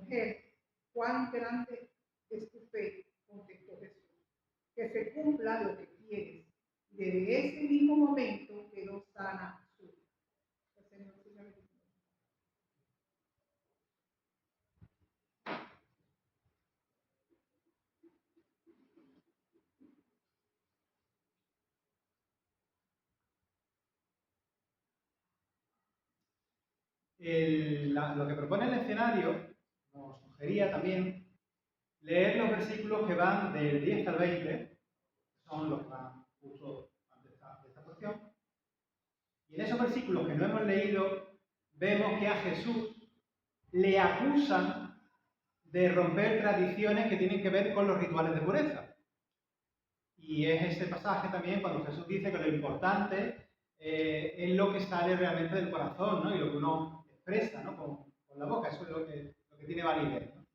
mujer, cuán grande es tu fe, contestó Jesús, que se cumpla lo que quieres. Y desde ese mismo momento quedó sana su hija. Lo que propone el escenario nos sugería también leer los versículos que van del 10 al 20, que son los que van justo antes de esta cuestión. Y en esos versículos que no hemos leído, vemos que a Jesús le acusan de romper tradiciones que tienen que ver con los rituales de pureza. Y es ese pasaje también cuando Jesús dice que lo importante es lo que sale realmente del corazón, ¿no? Y lo que uno expresa, ¿no? con la boca, eso es lo que tiene validez, ¿no?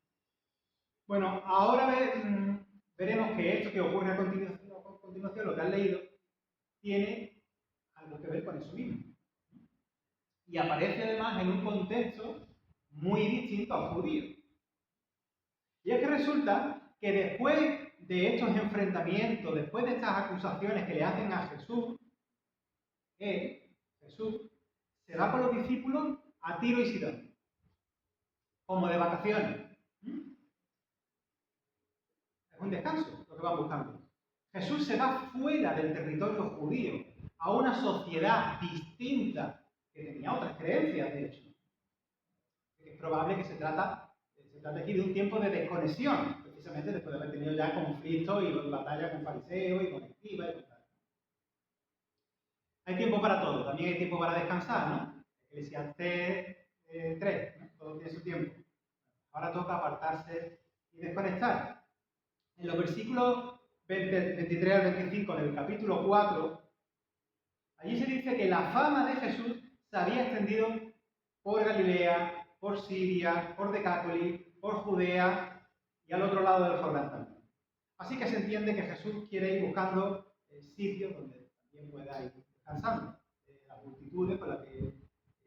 Bueno, ahora veremos que esto que ocurre a continuación, lo que han leído, tiene algo que ver con eso mismo. Y aparece además en un contexto muy distinto al judío. Y es que resulta que después de estos enfrentamientos, después de estas acusaciones que le hacen a Jesús, Jesús, se va con los discípulos a Tiro y Sidón, como de vacaciones. Es un descanso lo que van buscando. Jesús se va fuera del territorio judío, a una sociedad distinta, que tenía otras creencias, de hecho. Es probable que se trata aquí de un tiempo de desconexión, precisamente después de haber tenido ya conflictos y batalla con fariseos y con escribas y con tal. Hay tiempo para todo, también hay tiempo para descansar, ¿no? Eclesiastés 3, ¿no? Todo tiene su tiempo. Ahora toca apartarse y desconectar. En los versículos 23 al 25 del capítulo 4, allí se dice que la fama de Jesús se había extendido por Galilea, por Siria, por Decápolis, por Judea y al otro lado del Jordán también. Así que se entiende que Jesús quiere ir buscando sitios donde también pueda ir descansando de las multitudes con las que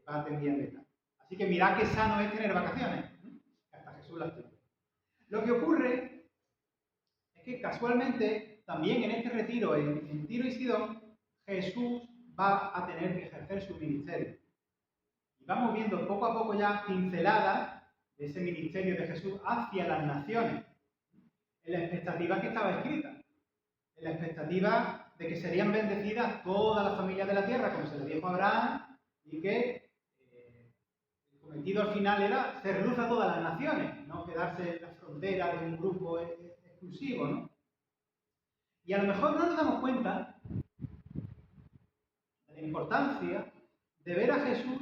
va atendiendo y tal. Así que mirad qué sano es tener vacaciones, que hasta Jesús las tiene. Lo que ocurre es que casualmente también en este retiro en Tiro y Sidón, Jesús va a tener que ejercer su ministerio. Y vamos viendo poco a poco ya pinceladas de ese ministerio de Jesús hacia las naciones, en la expectativa que estaba escrita, en la expectativa de que serían bendecidas todas las familias de la tierra, como se le dijo a Abraham, y que el cometido al final era ser luz a todas las naciones, no quedarse en la frontera de un grupo exclusivo, ¿no? Y a lo mejor no nos damos cuenta de la importancia de ver a Jesús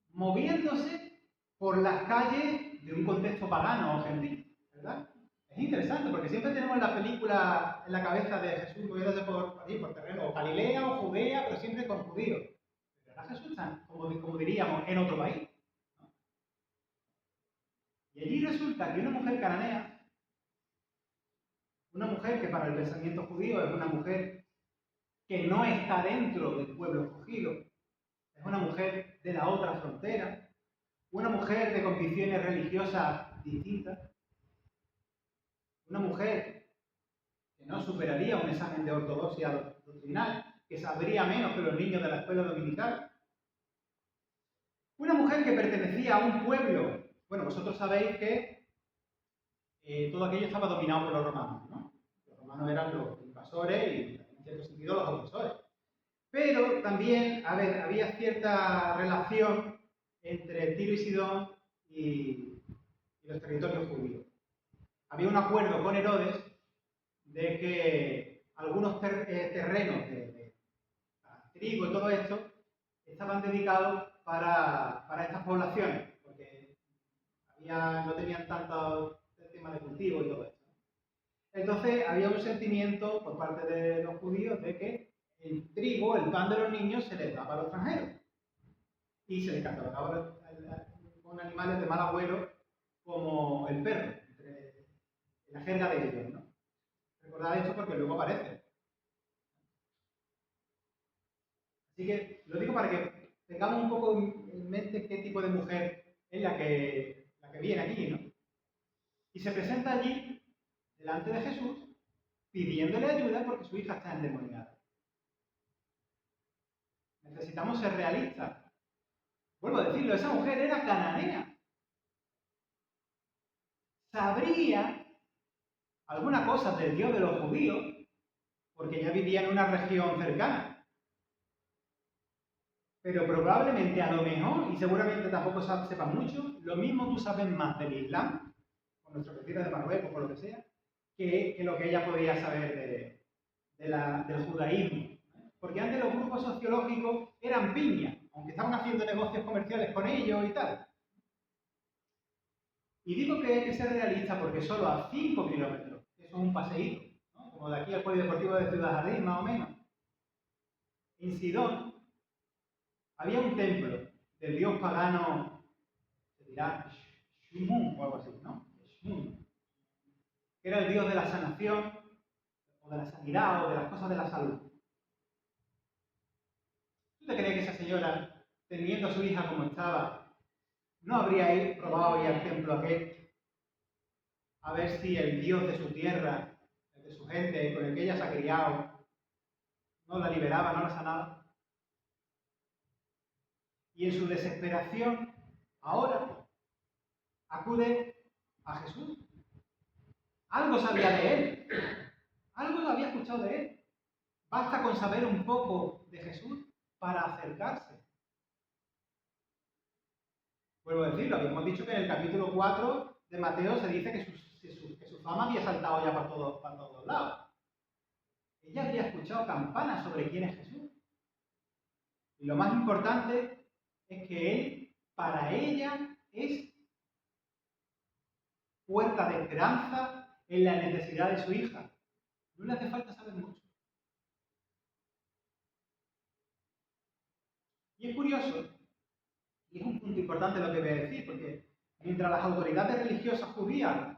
moviéndose por las calles de un contexto pagano o gentil, ¿verdad? Es interesante porque siempre tenemos la película en la cabeza de Jesús moviéndose por terreno, o Galilea o Judea, pero siempre con judíos. Pero ahora Jesús está, como diríamos, en otro país, ¿no? Y allí resulta que una mujer cananea, una mujer que para el pensamiento judío es una mujer que no está dentro del pueblo escogido, es una mujer de la otra frontera, una mujer de convicciones religiosas distintas, una mujer que no superaría un examen de ortodoxia doctrinal, que sabría menos que los niños de la escuela dominical, una mujer que pertenecía a un pueblo. Bueno, vosotros sabéis que todo aquello estaba dominado por los romanos, ¿no? Los romanos eran los invasores y, en cierto sentido, los opresores. Pero también, había cierta relación entre Tiro y Sidón y los territorios judíos. Había un acuerdo con Herodes de que algunos terrenos de trigo y todo esto estaban dedicados para estas poblaciones, porque no tenían tanto el tema de cultivo y todo esto. Entonces había un sentimiento por parte de los judíos de que el trigo, el pan de los niños, se les daba a los extranjeros. Y se les catalogaba con animales de mal agüero como el perro, en la jerga de ellos, ¿no? Recordad esto porque luego aparece. Así que lo digo para que tengamos un poco en mente qué tipo de mujer es la que viene aquí, ¿no? Y se presenta allí, delante de Jesús, pidiéndole ayuda porque su hija está endemoniada. Necesitamos ser realistas. Vuelvo a decirlo, esa mujer era cananea. Sabría alguna cosa del Dios de los judíos, porque ella vivía en una región cercana. Pero probablemente, a lo mejor, y seguramente tampoco sepa mucho, lo mismo tú sabes más del Islam, con nuestro retiro de Marruecos, por lo que sea, que lo que ella podía saber del judaísmo. Porque antes los grupos sociológicos eran piñas, aunque estaban haciendo negocios comerciales con ellos y tal. Y digo que hay que ser realista porque solo a 5 kilómetros, eso es un paseíto, ¿no? Como de aquí al polideportivo de Ciudad Jardín, más o menos. En Sidón había un templo del dios pagano, se dirá Shumun o algo así, ¿no? Shmun, que era el dios de la sanación, o de la sanidad, o de las cosas de la salud. ¿Tú te crees que esa señora, teniendo a su hija como estaba, no habría probado ir al templo aquel a ver si el Dios de su tierra, el de su gente, con el que ella se ha criado, no la liberaba, no la sanaba? Y en su desesperación, ahora, acude a Jesús. Algo sabía de él, algo lo había escuchado de él. Basta con saber un poco de Jesús para acercarse. Vuelvo a decirlo, habíamos dicho que en el capítulo 4 de Mateo se dice que su fama había saltado ya para todos lados. Ella había escuchado campanas sobre quién es Jesús. Y lo más importante es que Él, para ella, es puerta de esperanza en la necesidad de su hija. No le hace falta saber mucho. Y es curioso, y es un punto importante lo que voy a decir, porque mientras las autoridades religiosas judías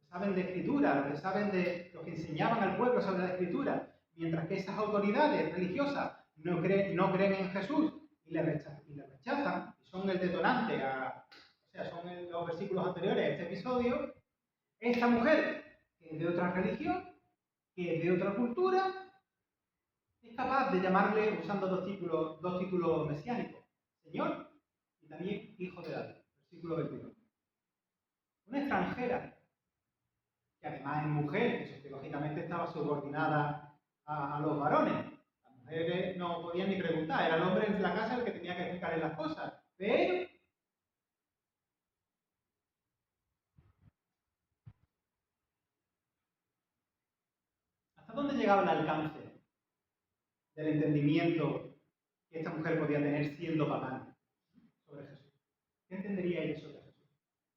saben de escritura, lo que saben de lo que enseñaban al pueblo sobre la escritura, mientras que esas autoridades religiosas no creen en Jesús y le rechazan, y son el detonante, son los versículos anteriores a este episodio, esta mujer, que es de otra religión, que es de otra cultura, es capaz de llamarle, usando dos títulos mesiánicos, Señor y también Hijo de David, versículo 21. Una extranjera, que además es mujer, que sociológicamente estaba subordinada a los varones. Las mujeres no podían ni preguntar, era el hombre en la casa el que tenía que explicarle las cosas. Pero ¿hasta dónde llegaba el alcance del entendimiento que esta mujer podía tener siendo pagana sobre Jesús? ¿Qué entendería ella sobre Jesús?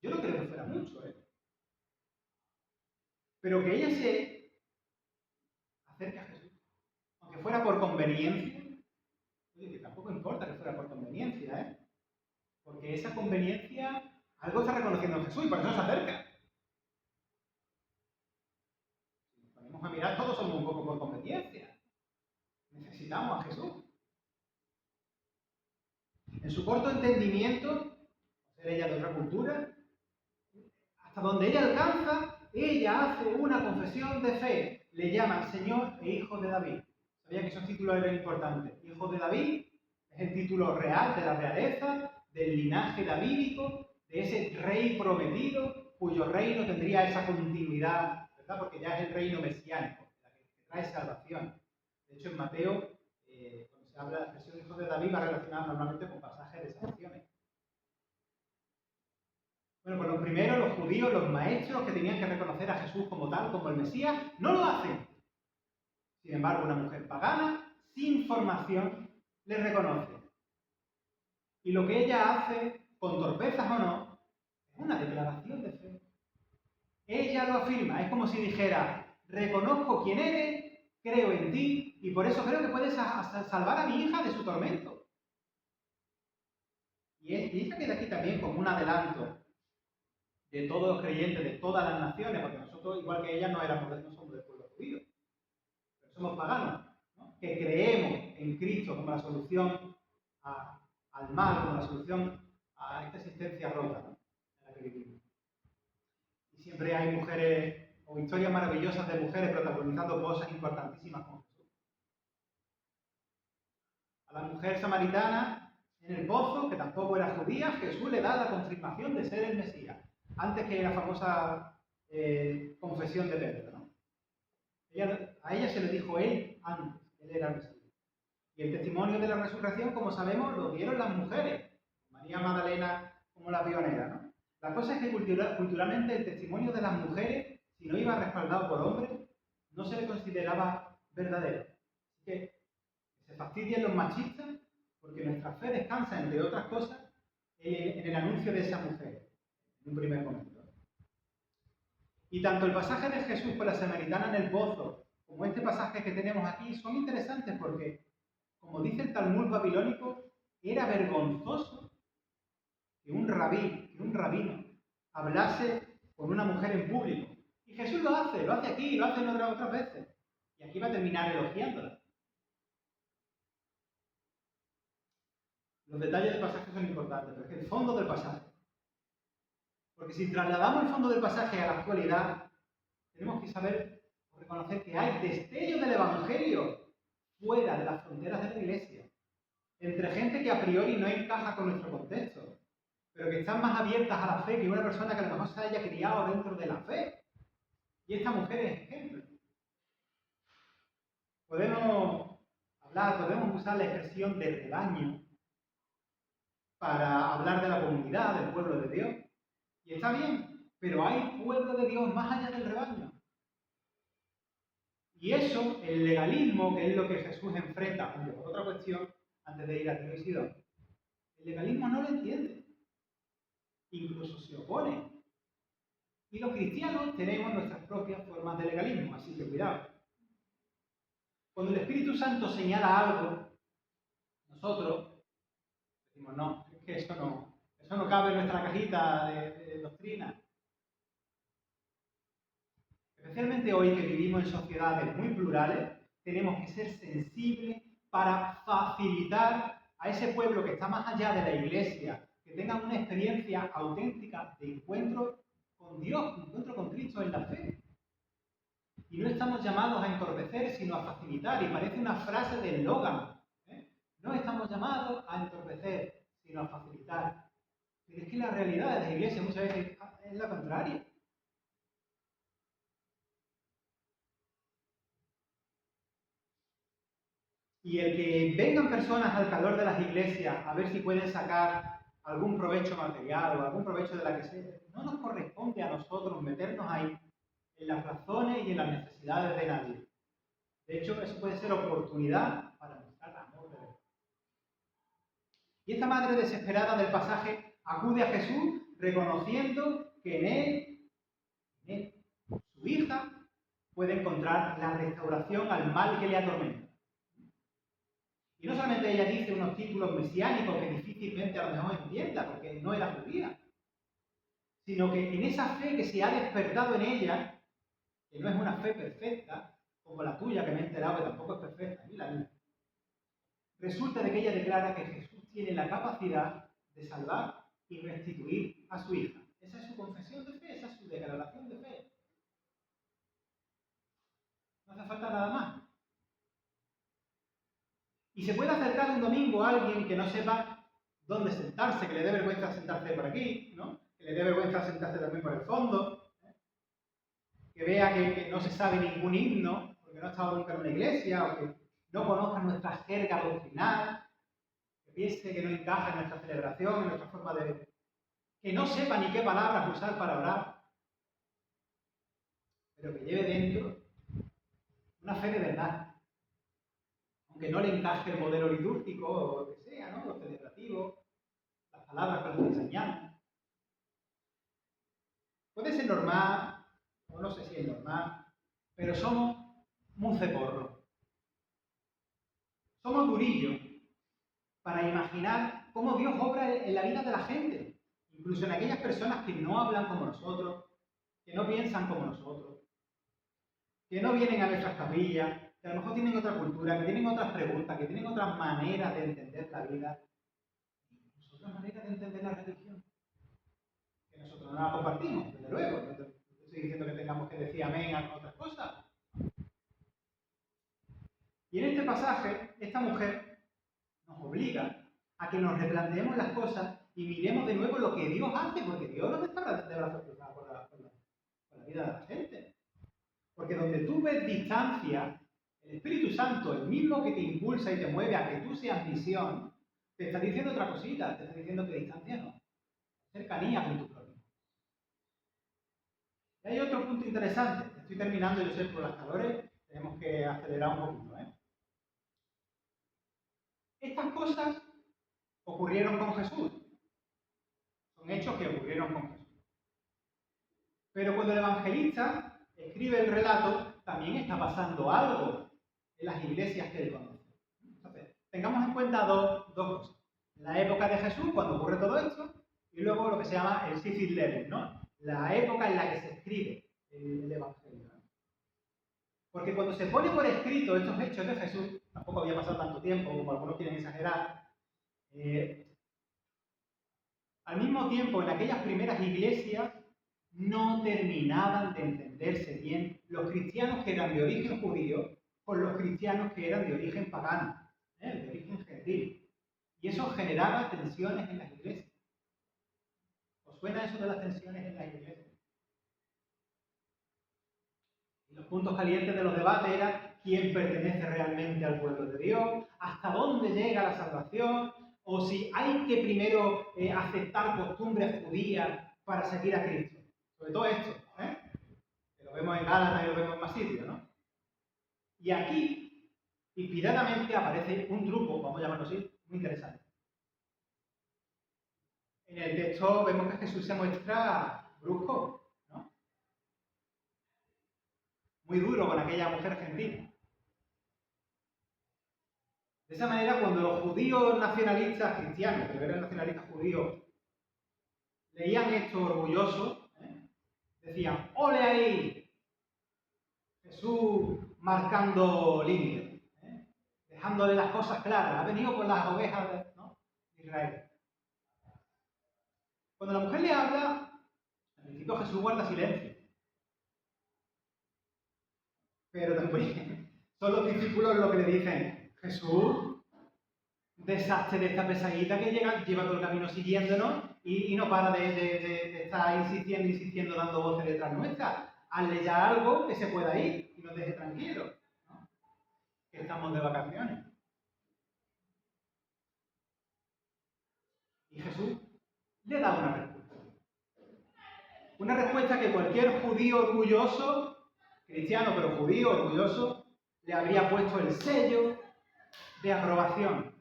Yo no creo que fuera mucho, pero que ella se acerque a Jesús, aunque fuera por conveniencia. Oye, que tampoco importa que fuera por conveniencia, porque esa conveniencia algo está reconociendo en Jesús y por eso se acerca. Si nos ponemos a mirar, todos somos un poco por conveniencia. Necesitamos a Jesús. En su corto entendimiento, ser ella de otra cultura, hasta donde ella alcanza, ella hace una confesión de fe. Le llaman Señor e Hijo de David. Sabía que esos títulos eran importantes. Hijo de David es el título real de la realeza, del linaje davídico, de ese rey prometido, cuyo reino tendría esa continuidad, ¿verdad? Porque ya es el reino mesiánico, que trae salvación. De hecho, en Mateo, cuando se habla de la expresión Hijo de David, va relacionada normalmente con pasajes de salvaciones. Bueno, pues los primeros, los judíos, los maestros que tenían que reconocer a Jesús como tal, como el Mesías, no lo hacen. Sin embargo, una mujer pagana, sin formación, le reconoce. Y lo que ella hace, con torpezas o no, es una declaración de fe. Ella lo afirma, es como si dijera, reconozco quién eres, creo en ti, y por eso creo que puedes salvar a mi hija de su tormento. Y ella queda aquí también como un adelanto de todos los creyentes, de todas las naciones, porque nosotros, igual que ella, no somos del pueblo judío, pero somos paganos, ¿no? Que creemos en Cristo como la solución al mal, como la solución a esta existencia rota, ¿no? En la siempre hay mujeres o historias maravillosas de mujeres protagonizando cosas importantísimas con Jesús. A la mujer samaritana en el pozo, que tampoco era judía, Jesús le da la confirmación de ser el Mesías, antes que la famosa confesión de Pedro, ¿no? A ella se le dijo él antes, él era el Mesías. Y el testimonio de la resurrección, como sabemos, lo dieron las mujeres, María Magdalena como la pionera, ¿no? La cosa es que culturalmente el testimonio de las mujeres, si no iba respaldado por hombres, no se le consideraba verdadero. Así que se fastidian los machistas porque nuestra fe descansa, entre otras cosas, en el anuncio de esa mujer, en un primer momento. Y tanto el pasaje de Jesús con la samaritana en el pozo, como este pasaje que tenemos aquí, son interesantes porque, como dice el Talmud babilónico, era vergonzoso que un rabino, hablase con una mujer en público. Y Jesús lo hace aquí, lo hace en otras veces. Y aquí va a terminar elogiándola. Los detalles del pasaje son importantes, pero es que el fondo del pasaje. Porque si trasladamos el fondo del pasaje a la actualidad, tenemos que saber o reconocer que hay destellos del Evangelio fuera de las fronteras de la Iglesia, entre gente que a priori no encaja con nuestro contexto, pero que están más abiertas a la fe que una persona que a lo mejor se haya criado dentro de la fe. Y esta mujer es ejemplo. Podemos usar la expresión de rebaño para hablar de la comunidad, del pueblo de Dios. Y está bien, pero hay pueblo de Dios más allá del rebaño. Y eso, el legalismo, que es lo que Jesús enfrenta, aunque por otra cuestión, antes de ir a Tiro y Sidón, el legalismo no lo entiende. Incluso se opone. Y los cristianos tenemos nuestras propias formas de legalismo, así que cuidado. Cuando el Espíritu Santo señala algo, nosotros decimos, no, es que eso no cabe en nuestra cajita de doctrina. Especialmente hoy que vivimos en sociedades muy plurales, tenemos que ser sensibles para facilitar a ese pueblo que está más allá de la Iglesia, que tengan una experiencia auténtica de encuentro con Dios, de encuentro con Cristo en la fe. Y no estamos llamados a entorpecer, sino a facilitar. Y parece una frase de eslogan. No estamos llamados a entorpecer, sino a facilitar. Pero es que la realidad de la Iglesia muchas veces es la contraria. Y el que vengan personas al calor de las iglesias a ver si pueden sacar algún provecho material o algún provecho de la que sea, no nos corresponde a nosotros meternos ahí en las razones y en las necesidades de nadie. De hecho, eso puede ser oportunidad para mostrar amor de Dios. Y esta madre desesperada del pasaje acude a Jesús reconociendo que en él, su hija, puede encontrar la restauración al mal que le atormenta. Y no solamente ella dice unos títulos mesiánicos que difícilmente a lo mejor entienda porque no era judía, sino que en esa fe que se ha despertado en ella, que no es una fe perfecta, como la tuya que me he enterado que tampoco es perfecta, ni la mía, resulta de que ella declara que Jesús tiene la capacidad de salvar y restituir a su hija. Esa es su confesión de fe, esa es su declaración de fe. No hace falta nada más. Y se puede acercar un domingo a alguien que no sepa dónde sentarse, que le dé vergüenza sentarse por aquí, ¿no? Que le dé vergüenza sentarse también por el fondo, que vea que no se sabe ningún himno, porque no ha estado nunca en una iglesia, o que no conozca nuestra jerga doctrinal, que piense que no encaja en nuestra celebración, en nuestra forma de ver, que no sepa ni qué palabras usar para orar, pero que lleve dentro una fe de verdad. Aunque no le encaje el modelo litúrgico o lo que sea, ¿no? Lo celebrativo, las palabras que nos enseñamos. Puede ser normal, o no sé si es normal, pero somos muy ceporros. Somos durillos para imaginar cómo Dios obra en la vida de la gente, incluso en aquellas personas que no hablan como nosotros, que no piensan como nosotros, que no vienen a nuestras capillas, que a lo mejor tienen otra cultura, que tienen otras preguntas, que tienen otras maneras de entender la vida, incluso otras maneras de entender la religión, que nosotros no la compartimos, desde luego, no estoy que amén a otras cosas. Y en este pasaje, esta mujer nos obliga a que nos replanteemos las cosas y miremos de nuevo lo que Dios hace, porque Dios no está de brazos cruzados por la vida de la gente. Porque donde tú ves distancia, el Espíritu Santo, el mismo que te impulsa y te mueve a que tú seas misión, te está diciendo otra cosita, te está diciendo que distancia no, cercanía con tu prójimo. Y hay otro punto interesante, estoy terminando, yo sé, por las calores, tenemos que acelerar un poquito, Estas cosas ocurrieron con Jesús, son hechos que ocurrieron con Jesús. Pero cuando el evangelista escribe el relato, también está pasando algo en las iglesias que él conoce. Entonces, tengamos en cuenta dos cosas. La época de Jesús, cuando ocurre todo esto, y luego lo que se llama el Sicil Level, ¿no? La época en la que se escribe el evangelio, ¿no? Porque cuando se pone por escrito estos hechos de Jesús, tampoco había pasado tanto tiempo como algunos quieren exagerar, al mismo tiempo en aquellas primeras iglesias no terminaban de entenderse bien los cristianos que eran de origen judío con los cristianos que eran de origen pagano, de origen gentil. Y eso generaba tensiones en las iglesias. ¿Os suena eso de las tensiones en las iglesias? Y los puntos calientes de los debates eran quién pertenece realmente al pueblo de Dios, hasta dónde llega la salvación, o si hay que primero aceptar costumbres judías para seguir a Cristo. Sobre todo esto, que lo vemos en Gálatas y lo vemos en más sitios, ¿no? Y aquí, inspiradamente, aparece un truco, vamos a llamarlo así, muy interesante. En el texto vemos que Jesús se muestra brusco, ¿no? Muy duro con aquella mujer gentil. De esa manera, cuando los judíos nacionalistas cristianos, pero eran nacionalistas judíos, leían esto orgullosos, decían, ¡ole ahí! Jesús marcando límites, dejándole las cosas claras, ha venido por las ovejas de Israel. Cuando la mujer le habla, al principio Jesús guarda silencio. Pero también son los discípulos los que le dicen, Jesús, deshazte de esta pesadita que lleva todo el camino siguiéndonos y no para de estar insistiendo, dando voces detrás nuestra. Hazle ya algo que se pueda ir y nos deje tranquilos, ¿no? Que estamos de vacaciones. Y Jesús le da una respuesta. Una respuesta que cualquier judío orgulloso, cristiano pero judío orgulloso, le habría puesto el sello de aprobación.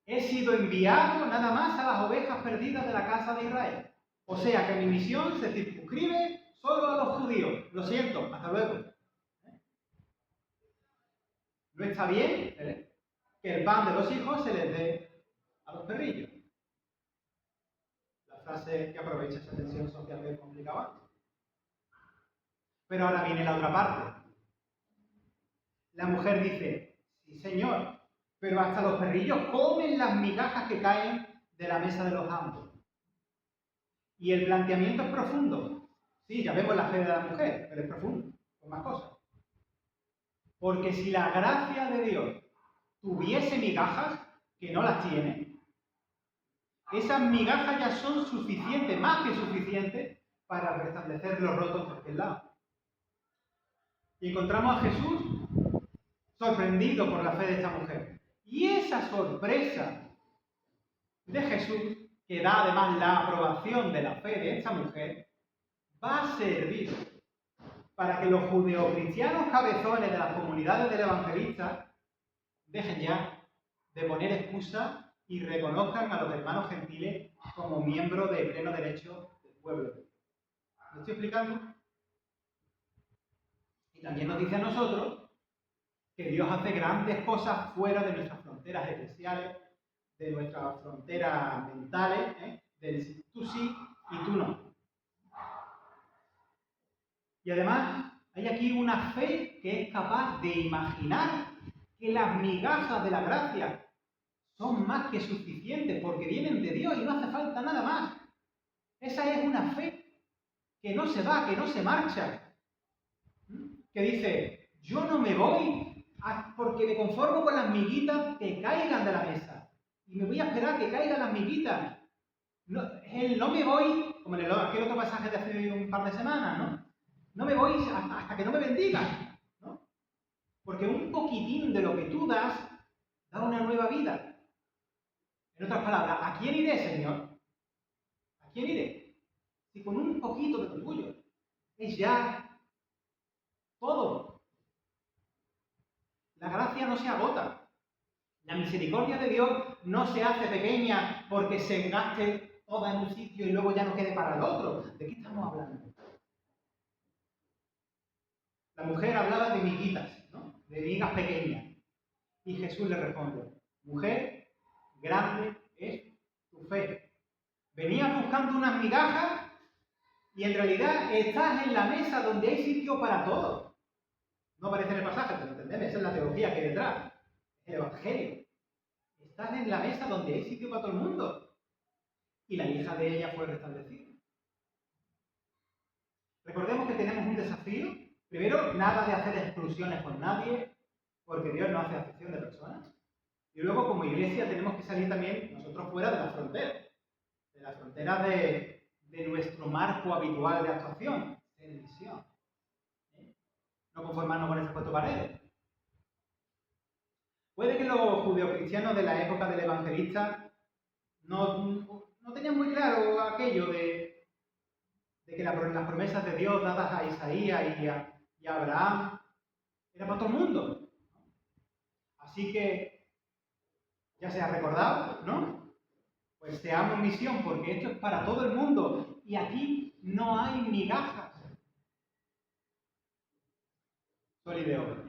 He sido enviado nada más a las ovejas perdidas de la casa de Israel. O sea que mi misión se circunscribe solo a los judíos. Lo siento, hasta luego. No está bien que el pan de los hijos se les dé a los perrillos. La frase que aprovecha esa tensión social que complicaba antes. Pero ahora viene la otra parte. La mujer dice, sí señor, pero hasta los perrillos comen las migajas que caen de la mesa de los amos. Y el planteamiento es profundo. Sí, ya vemos la fe de la mujer, pero es profundo, con más cosas. Porque si la gracia de Dios tuviese migajas, que no las tiene, esas migajas ya son suficientes, más que suficientes, para restablecer los rotos por aquel lado. Y encontramos a Jesús sorprendido por la fe de esta mujer. Y esa sorpresa de Jesús, que da además la aprobación de la fe de esta mujer, va a servir para que los judeocristianos cabezones de las comunidades del evangelista dejen ya de poner excusas y reconozcan a los hermanos gentiles como miembros de pleno derecho del pueblo. ¿Me estoy explicando? Y también nos dice a nosotros que Dios hace grandes cosas fuera de nuestras fronteras eclesiales, de nuestras fronteras mentales, del tú sí y tú no. Y además hay aquí una fe que es capaz de imaginar que las migajas de la gracia son más que suficientes porque vienen de Dios y no hace falta nada más. Esa es una fe que no se va, que no se marcha, que dice, yo no me voy porque me conformo con las miguitas que caigan de la mesa, y me voy a esperar que caigan las miguitas. No, no me voy, como en aquel otro pasaje de hace un par de semanas, ¿no? No me voy hasta que no me bendigan, ¿no? Porque un poquitín de lo que tú das da una nueva vida. En otras palabras, ¿a quién iré, Señor? ¿A quién iré? Si con un poquito de lo tuyo es ya todo. La gracia no se agota. La misericordia de Dios no se hace pequeña porque se gaste toda en un sitio y luego ya no quede para el otro. ¿De qué estamos hablando? La mujer hablaba de miguitas, ¿no? De migas pequeñas. Y Jesús le responde, mujer, grande es tu fe. Venías buscando unas migajas y en realidad estás en la mesa donde hay sitio para todos. No aparece en el pasaje, pero entendemos, esa es la teología que hay detrás. Es el Evangelio. Estás en la mesa donde hay sitio para todo el mundo. Y la hija de ella fue restablecida. Recordemos que tenemos un desafío. Primero, nada de hacer exclusiones con nadie, porque Dios no hace acepción de personas. Y luego, como iglesia, tenemos que salir también nosotros fuera de las fronteras de nuestro marco habitual de actuación, de misión. No conformarnos con esas cuatro paredes. Puede que los judeocristianos de la época del evangelista no tenían muy claro aquello de que las promesas de Dios dadas a Isaías y a Abraham eran para todo el mundo. Así que ya se ha recordado, ¿no? Pues seamos misión, porque esto es para todo el mundo y aquí no hay migajas. Sol y de oro.